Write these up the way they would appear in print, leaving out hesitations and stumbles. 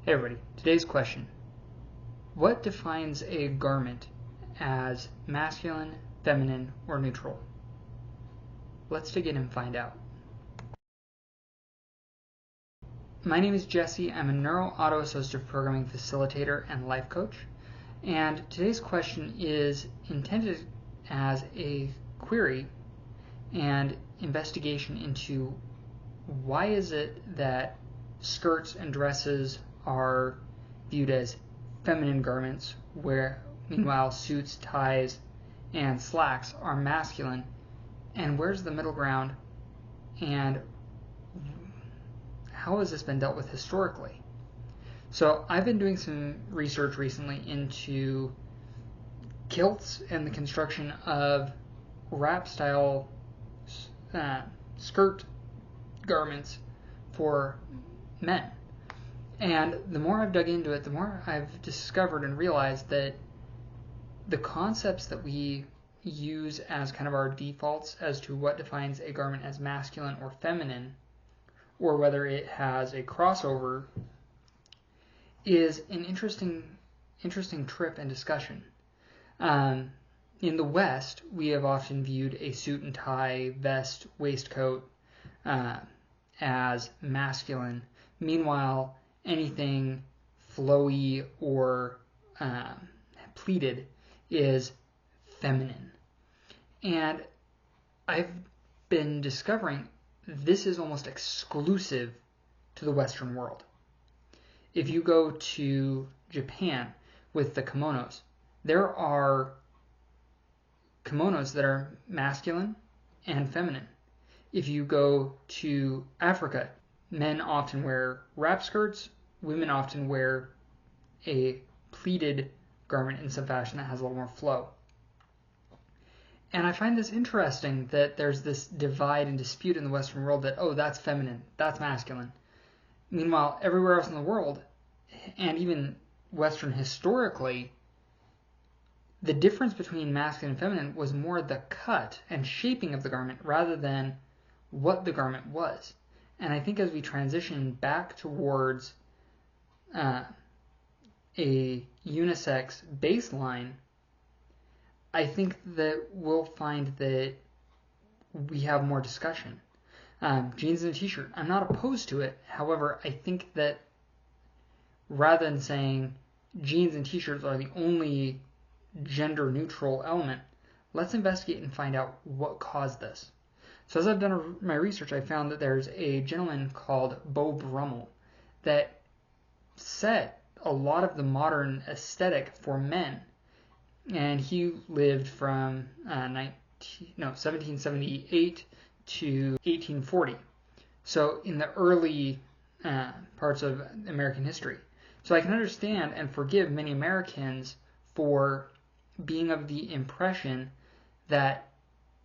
Hey everybody, today's question. What defines a garment as masculine, feminine, or neutral? Let's dig in and find out. My name is Jesse. I'm a neuro-auto-assistive programming facilitator and life coach. And today's question is intended as a query and investigation into why is it that skirts and dresses are viewed as feminine garments, where meanwhile suits, ties, and slacks are masculine, and where's the middle ground, and how has this been dealt with historically? So I've been doing some research recently into kilts and the construction of wrap style skirt garments for men. And the more I've dug into it, the more I've discovered and realized that the concepts that we use as kind of our defaults as to what defines a garment as masculine or feminine, or whether it has a crossover, is an interesting trip and discussion. In the West, we have often viewed a suit and tie, vest, waistcoat as masculine. Meanwhile, anything flowy or pleated is feminine. And I've been discovering this is almost exclusive to the Western world. If you go to Japan with the kimonos, there are kimonos that are masculine and feminine. If you go to Africa, men often wear wrap skirts, women often wear a pleated garment in some fashion that has a little more flow. And I find this interesting that there's this divide and dispute in the Western world that, oh, that's feminine, that's masculine. Meanwhile, everywhere else in the world, and even Western historically, the difference between masculine and feminine was more the cut and shaping of the garment rather than what the garment was. And I think as we transition back towards a unisex baseline, I think that we'll find that we have more discussion. Jeans and a t-shirt, I'm not opposed to it. However, I think that rather than saying jeans and t-shirts are the only gender-neutral element, let's investigate and find out what caused this. So as I've done my research, I found that there's a gentleman called Beau Brummel that set a lot of the modern aesthetic for men. And he lived from 1778 to 1840. So in the early parts of American history. So I can understand and forgive many Americans for being of the impression that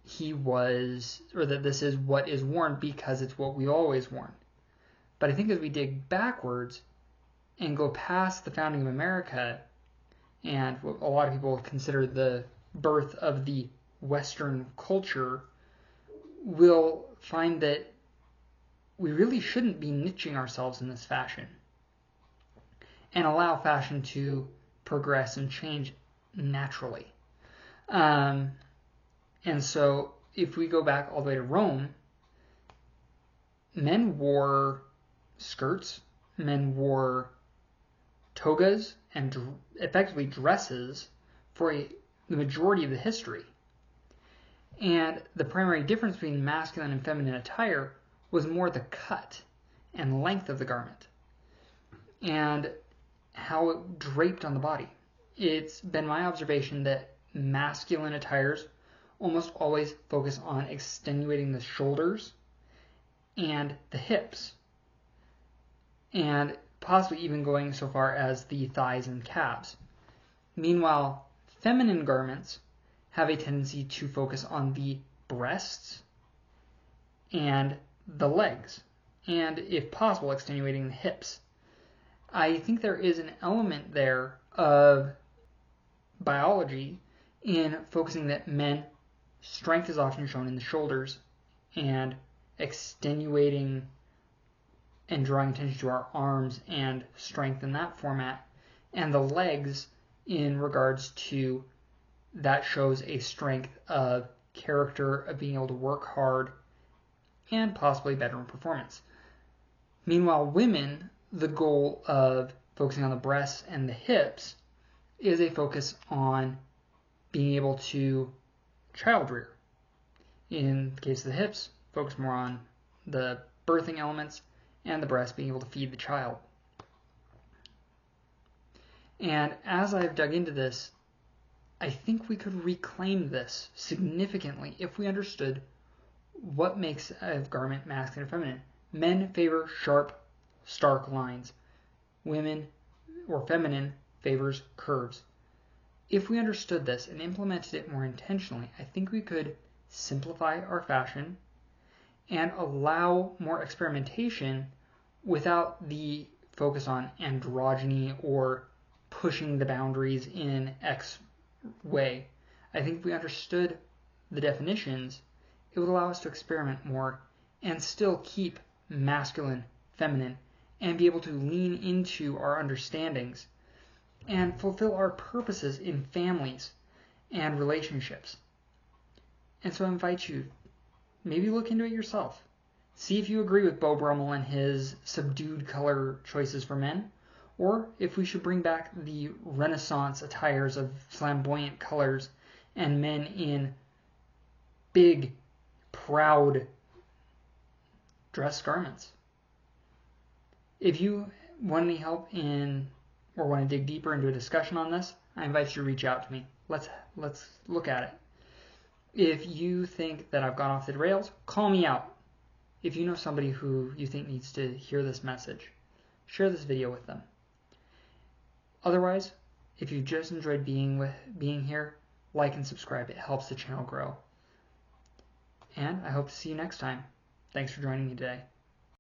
he was, or that this is what is worn because it's what we've always worn. But I think as we dig backwards and go past the founding of America and what a lot of people consider the birth of the Western culture, we'll find that we really shouldn't be niching ourselves in this fashion and allow fashion to progress and change naturally. And so if we go back all the way to Rome, men wore skirts, men wore togas and effectively dresses for the majority of the history. And the primary difference between masculine and feminine attire was more the cut and length of the garment and how it draped on the body. It's been my observation that masculine attires almost always focus on extenuating the shoulders and the hips, and possibly even going so far as the thighs and calves. Meanwhile, feminine garments have a tendency to focus on the breasts and the legs, and if possible, extenuating the hips. I think there is an element there of biology in focusing that men, strength is often shown in the shoulders and extenuating and drawing attention to our arms and strength in that format, and the legs in regards to that shows a strength of character, of being able to work hard, and possibly better in performance. Meanwhile, women, the goal of focusing on the breasts and the hips is a focus on being able to child rear. In the case of the hips, focus more on the birthing elements, and the breast being able to feed the child. And as I've dug into this, I think we could reclaim this significantly if we understood what makes a garment masculine or feminine. Men favor sharp, stark lines. Women, or feminine, favors curves. If we understood this and implemented it more intentionally, I think we could simplify our fashion and allow more experimentation without the focus on androgyny or pushing the boundaries in X way. I think if we understood the definitions, it would allow us to experiment more and still keep masculine, feminine, and be able to lean into our understandings and fulfill our purposes in families and relationships. And so I invite you, maybe look into it yourself. See if you agree with Beau Brummel and his subdued color choices for men, or if we should bring back the Renaissance attires of flamboyant colors and men in big, proud dress garments. If you want any help in or want to dig deeper into a discussion on this, I invite you to reach out to me. Let's look at it. If you think that I've gone off the rails, call me out. If you know somebody who you think needs to hear this message, share this video with them. Otherwise, if you just enjoyed being here, like and subscribe. It helps the channel grow. And I hope to see you next time. Thanks for joining me today.